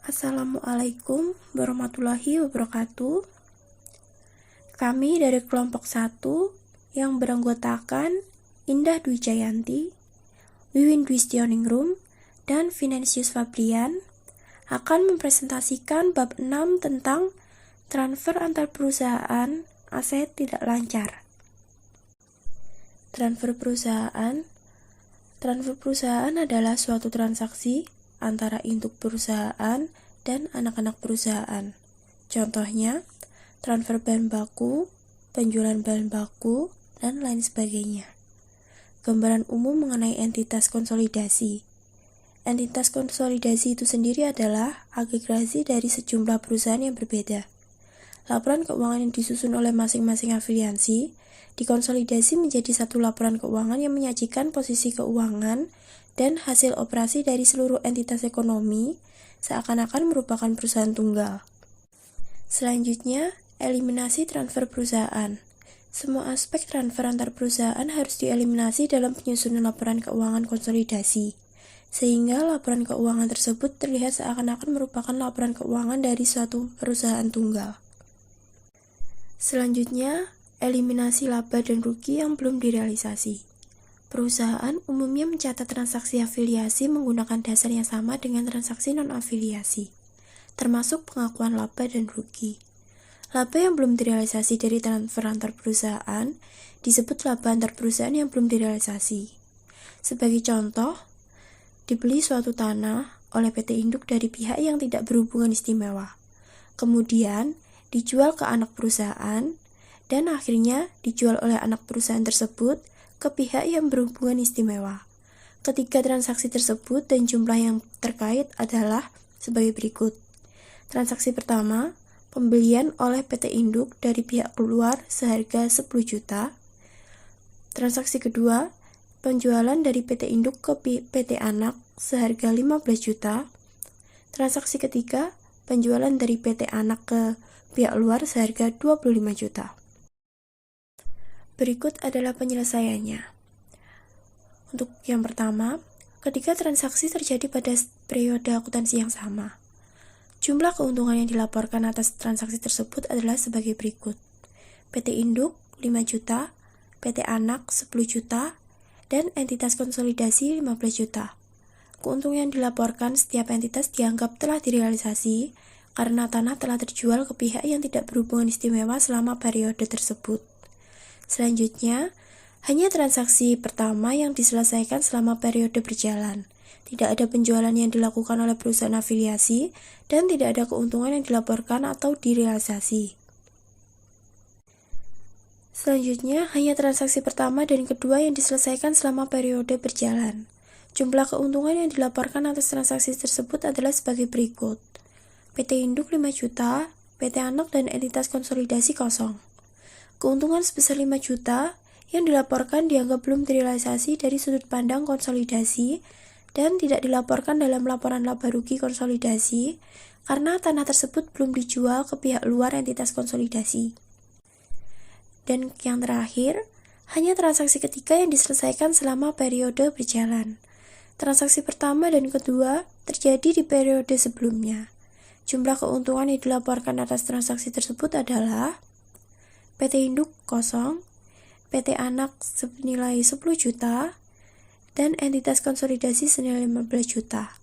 Assalamualaikum warahmatullahi wabarakatuh. Kami dari kelompok 1 yang beranggotakan Indah Dwi Jayanti, Wiwin Dwi Stioningrum, dan Finansius Fabrian akan mempresentasikan bab 6 tentang transfer antar perusahaan aset tidak lancar. Transfer perusahaan adalah suatu transaksi antara induk perusahaan dan anak-anak perusahaan. Contohnya, transfer bahan baku, penjualan bahan baku, dan lain sebagainya. Gambaran umum mengenai entitas konsolidasi. Entitas konsolidasi itu sendiri adalah agregasi dari sejumlah perusahaan yang berbeda. Laporan keuangan yang disusun oleh masing-masing afiliasi dikonsolidasi menjadi satu laporan keuangan yang menyajikan posisi keuangan dan hasil operasi dari seluruh entitas ekonomi seakan-akan merupakan perusahaan tunggal. Selanjutnya, eliminasi transfer perusahaan. Semua aspek transfer antar perusahaan harus dieliminasi dalam penyusunan laporan keuangan konsolidasi, sehingga laporan keuangan tersebut terlihat seakan-akan merupakan laporan keuangan dari suatu perusahaan tunggal. Selanjutnya, eliminasi laba dan rugi yang belum direalisasi. Perusahaan umumnya mencatat transaksi afiliasi menggunakan dasar yang sama dengan transaksi non-afiliasi, termasuk pengakuan laba dan rugi. Laba yang belum direalisasi dari transfer antar perusahaan disebut laba antar perusahaan yang belum direalisasi. Sebagai contoh, dibeli suatu tanah oleh PT Induk dari pihak yang tidak berhubungan istimewa, kemudian dijual ke anak perusahaan, dan akhirnya dijual oleh anak perusahaan tersebut ke pihak yang berhubungan istimewa. Ketiga transaksi tersebut dan jumlah yang terkait adalah sebagai berikut. Transaksi pertama, pembelian oleh PT Induk dari pihak luar seharga 10 juta. Transaksi kedua, penjualan dari PT Induk ke PT Anak seharga 15 juta. Transaksi ketiga, penjualan dari PT Anak ke pihak luar seharga 25 juta. Berikut adalah penyelesaiannya. Untuk yang pertama, ketika transaksi terjadi pada periode akuntansi yang sama, jumlah keuntungan yang dilaporkan atas transaksi tersebut adalah sebagai berikut. PT Induk 5 juta, PT Anak 10 juta, dan entitas konsolidasi 15 juta. Keuntungan yang dilaporkan setiap entitas dianggap telah direalisasi karena tanah telah terjual ke pihak yang tidak berhubungan istimewa selama periode tersebut. Selanjutnya, hanya transaksi pertama yang diselesaikan selama periode berjalan. Tidak ada penjualan yang dilakukan oleh perusahaan afiliasi dan tidak ada keuntungan yang dilaporkan atau direalisasi. Selanjutnya, hanya transaksi pertama dan kedua yang diselesaikan selama periode berjalan. Jumlah keuntungan yang dilaporkan atas transaksi tersebut adalah sebagai berikut. PT Induk 5 juta, PT Anak dan entitas konsolidasi kosong. Keuntungan sebesar 5 juta yang dilaporkan dianggap belum direalisasi dari sudut pandang konsolidasi dan tidak dilaporkan dalam laporan laba rugi konsolidasi karena tanah tersebut belum dijual ke pihak luar entitas konsolidasi. Dan yang terakhir, hanya transaksi ketiga yang diselesaikan selama periode berjalan. Transaksi pertama dan kedua terjadi di periode sebelumnya. Jumlah keuntungan yang dilaporkan atas transaksi tersebut adalah PT Induk kosong, PT Anak senilai 10 juta, dan entitas konsolidasi senilai 15 juta.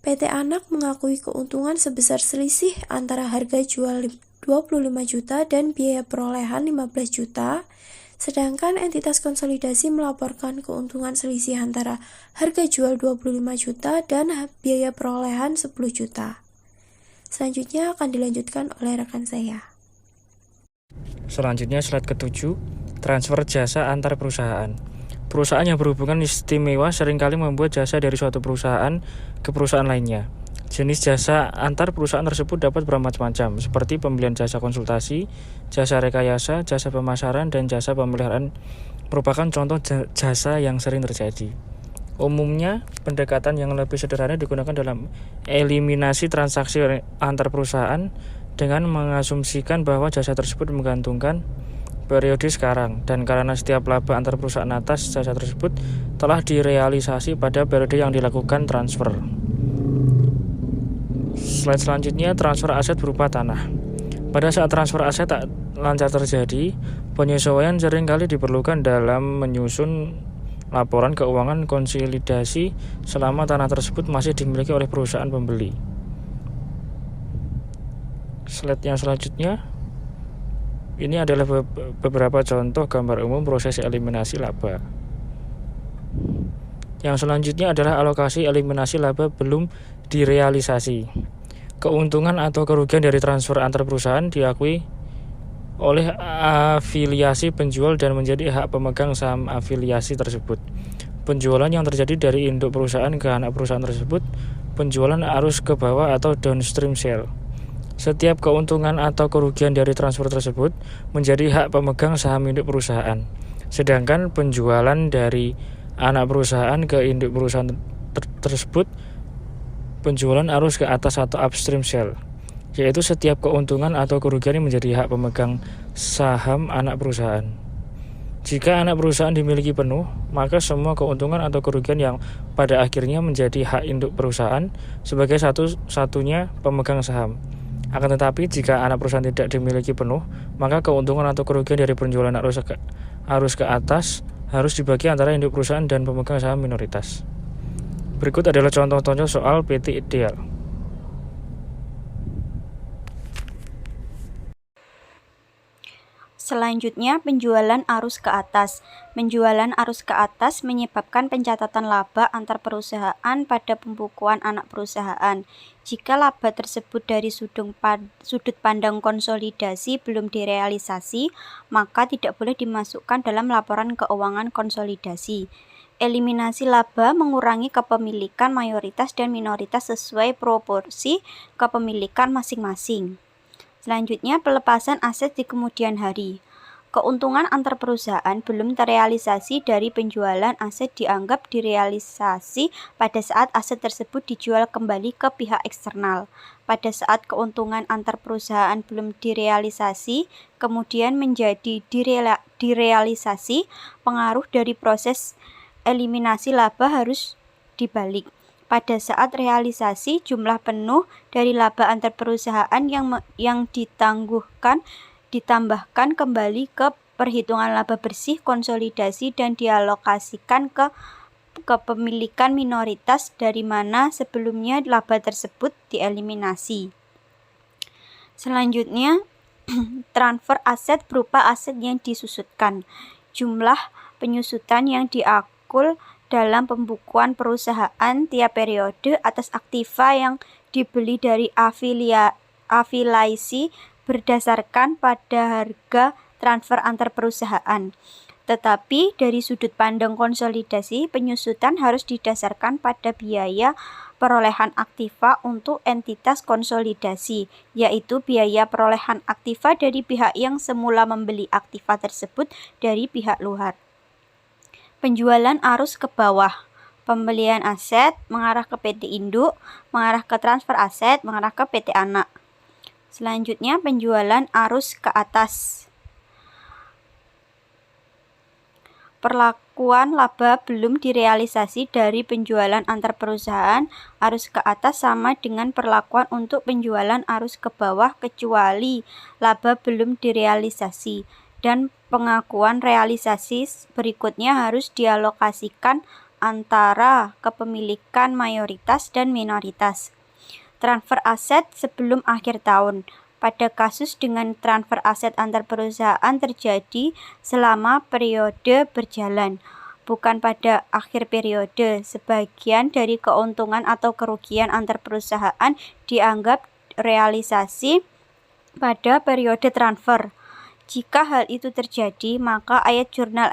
PT Anak mengakui keuntungan sebesar selisih antara harga jual 25 juta dan biaya perolehan 15 juta, sedangkan entitas konsolidasi melaporkan keuntungan selisih antara harga jual 25 juta dan biaya perolehan 10 juta. Selanjutnya akan dilanjutkan oleh rekan saya. Selanjutnya slide ke-7, transfer jasa antar perusahaan. Perusahaan yang berhubungan istimewa seringkali membuat jasa dari suatu perusahaan ke perusahaan lainnya. Jenis jasa antar perusahaan tersebut dapat bermacam-macam, seperti pembelian jasa konsultasi, jasa rekayasa, jasa pemasaran, dan jasa pemeliharaan merupakan contoh jasa yang sering terjadi. Umumnya, pendekatan yang lebih sederhana digunakan dalam eliminasi transaksi antar perusahaan dengan mengasumsikan bahwa jasa tersebut menggantungkan periode sekarang, dan karena setiap laba antar perusahaan atas jasa tersebut telah direalisasi pada periode yang dilakukan transfer. Slide selanjutnya, transfer aset berupa tanah. Pada saat transfer aset tak lancar terjadi, penyesuaian seringkali diperlukan dalam menyusun laporan keuangan konsolidasi selama tanah tersebut masih dimiliki oleh perusahaan pembeli. Slide yang selanjutnya, ini adalah beberapa contoh gambar umum proses eliminasi laba. Yang selanjutnya adalah alokasi eliminasi laba belum direalisasi. Keuntungan atau kerugian dari transfer antar perusahaan diakui oleh afiliasi penjual dan menjadi hak pemegang saham afiliasi tersebut. Penjualan yang terjadi dari induk perusahaan ke anak perusahaan tersebut, penjualan arus ke bawah atau downstream sale. Setiap keuntungan atau kerugian dari transfer tersebut menjadi hak pemegang saham induk perusahaan. Sedangkan penjualan dari anak perusahaan ke induk perusahaan tersebut, penjualan arus ke atas atau upstream sale, yaitu setiap keuntungan atau kerugian yang menjadi hak pemegang saham anak perusahaan. Jika anak perusahaan dimiliki penuh, maka semua keuntungan atau kerugian yang pada akhirnya menjadi hak induk perusahaan sebagai satu-satunya pemegang saham. Akan tetapi jika anak perusahaan tidak dimiliki penuh, maka keuntungan atau kerugian dari penjualan arus ke atas harus dibagi antara induk perusahaan dan pemegang saham minoritas. Berikut adalah contoh-contoh soal PT ideal. Selanjutnya, penjualan arus ke atas. Penjualan arus ke atas menyebabkan pencatatan laba antar perusahaan pada pembukuan anak perusahaan. Jika laba tersebut dari sudut pandang konsolidasi belum direalisasi, maka tidak boleh dimasukkan dalam laporan keuangan konsolidasi. Eliminasi laba mengurangi kepemilikan mayoritas dan minoritas sesuai proporsi kepemilikan masing-masing. Selanjutnya, pelepasan aset di kemudian hari. Keuntungan antar perusahaan belum terrealisasi dari penjualan aset dianggap direalisasi pada saat aset tersebut dijual kembali ke pihak eksternal. Pada saat keuntungan antar perusahaan belum direalisasi, kemudian menjadi direalisasi, pengaruh dari proses eliminasi laba harus dibalik. Pada saat realisasi, jumlah penuh dari laba antar perusahaan yang ditambahkan kembali ke perhitungan laba bersih konsolidasi dan dialokasikan ke kepemilikan minoritas dari mana sebelumnya laba tersebut dieliminasi. Selanjutnya, transfer aset berupa aset yang disusutkan. Jumlah penyusutan yang diakul dalam pembukuan perusahaan tiap periode atas aktiva yang dibeli dari afiliasi berdasarkan pada harga transfer antar perusahaan. Tetapi dari sudut pandang konsolidasi, penyusutan harus didasarkan pada biaya perolehan aktiva untuk entitas konsolidasi, yaitu biaya perolehan aktiva dari pihak yang semula membeli aktiva tersebut dari pihak luar. Penjualan arus ke bawah. Pembelian aset mengarah ke PT induk, mengarah ke transfer aset, mengarah ke PT anak. Selanjutnya, penjualan arus ke atas. Perlakuan laba belum direalisasi dari penjualan antar perusahaan arus ke atas sama dengan perlakuan untuk penjualan arus ke bawah kecuali laba belum direalisasi, dan pengakuan realisasi berikutnya harus dialokasikan antara kepemilikan mayoritas dan minoritas. Transfer aset sebelum akhir tahun. Pada kasus dengan transfer aset antar perusahaan terjadi selama periode berjalan, bukan pada akhir periode. Sebagian dari keuntungan atau kerugian antar perusahaan dianggap realisasi pada periode transfer. Jika hal itu terjadi, maka ayat jurnal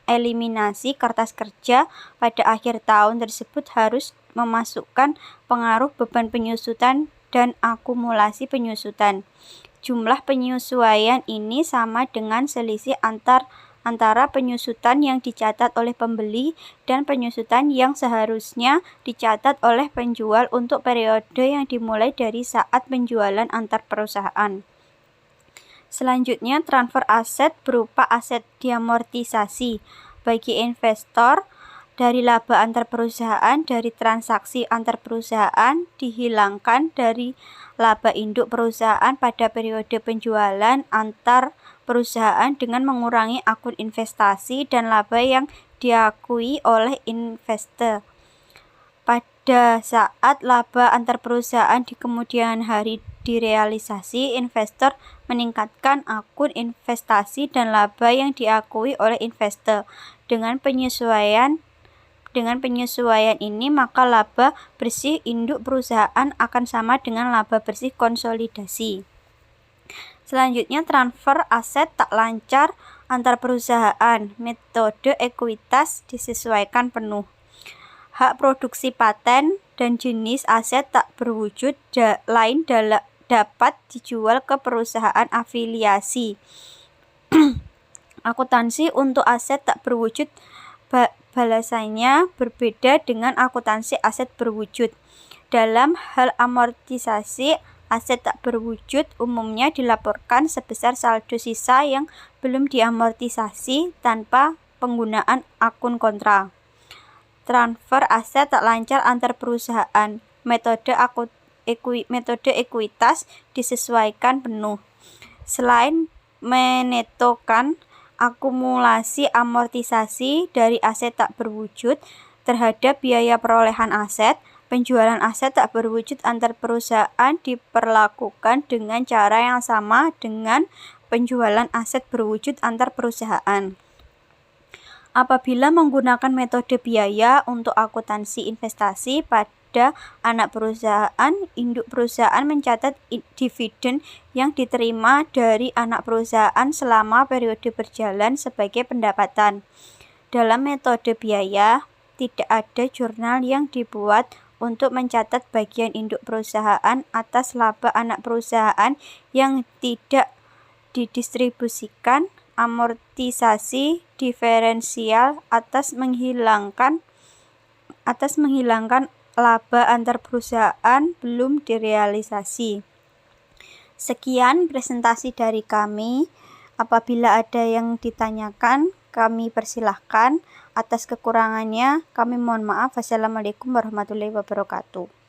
eliminasi kertas kerja pada akhir tahun tersebut harus memasukkan pengaruh beban penyusutan dan akumulasi penyusutan. Jumlah penyesuaian ini sama dengan selisih antara penyusutan yang dicatat oleh pembeli dan penyusutan yang seharusnya dicatat oleh penjual untuk periode yang dimulai dari saat penjualan antar perusahaan. Selanjutnya, transfer aset berupa aset diamortisasi. Bagi investor, dari laba antar perusahaan dari transaksi antar perusahaan dihilangkan dari laba induk perusahaan pada periode penjualan antar perusahaan dengan mengurangi akun investasi dan laba yang diakui oleh investor. Pada saat laba antar perusahaan di kemudian hari direalisasi, investor meningkatkan akun investasi dan laba yang diakui oleh investor. Dengan penyesuaian ini, maka laba bersih induk perusahaan akan sama dengan laba bersih konsolidasi. Selanjutnya, transfer aset tak lancar antar perusahaan. Metode ekuitas disesuaikan penuh. Hak produksi paten dan jenis aset tak berwujud lain dapat dijual ke perusahaan afiliasi. Akuntansi untuk aset tak berwujud balasannya berbeda dengan akuntansi aset berwujud. Dalam hal amortisasi, aset tak berwujud umumnya dilaporkan sebesar saldo sisa yang belum diamortisasi tanpa penggunaan akun kontra. Transfer aset tak lancar antar perusahaan. Metode ekuitas disesuaikan penuh. Selain menetokan akumulasi amortisasi dari aset tak berwujud terhadap biaya perolehan aset, penjualan aset tak berwujud antar perusahaan diperlakukan dengan cara yang sama dengan penjualan aset berwujud antar perusahaan. Apabila menggunakan metode biaya untuk akuntansi investasi pada anak perusahaan, induk perusahaan mencatat dividen yang diterima dari anak perusahaan selama periode berjalan sebagai pendapatan. Dalam metode biaya, tidak ada jurnal yang dibuat untuk mencatat bagian induk perusahaan atas laba anak perusahaan yang tidak didistribusikan, amortisasi diferensial atas menghilangkan laba antar perusahaan belum direalisasi. Sekian presentasi dari kami. Apabila ada yang ditanyakan, kami persilahkan. Atas kekurangannya, kami mohon maaf. Wassalamualaikum warahmatullahi wabarakatuh.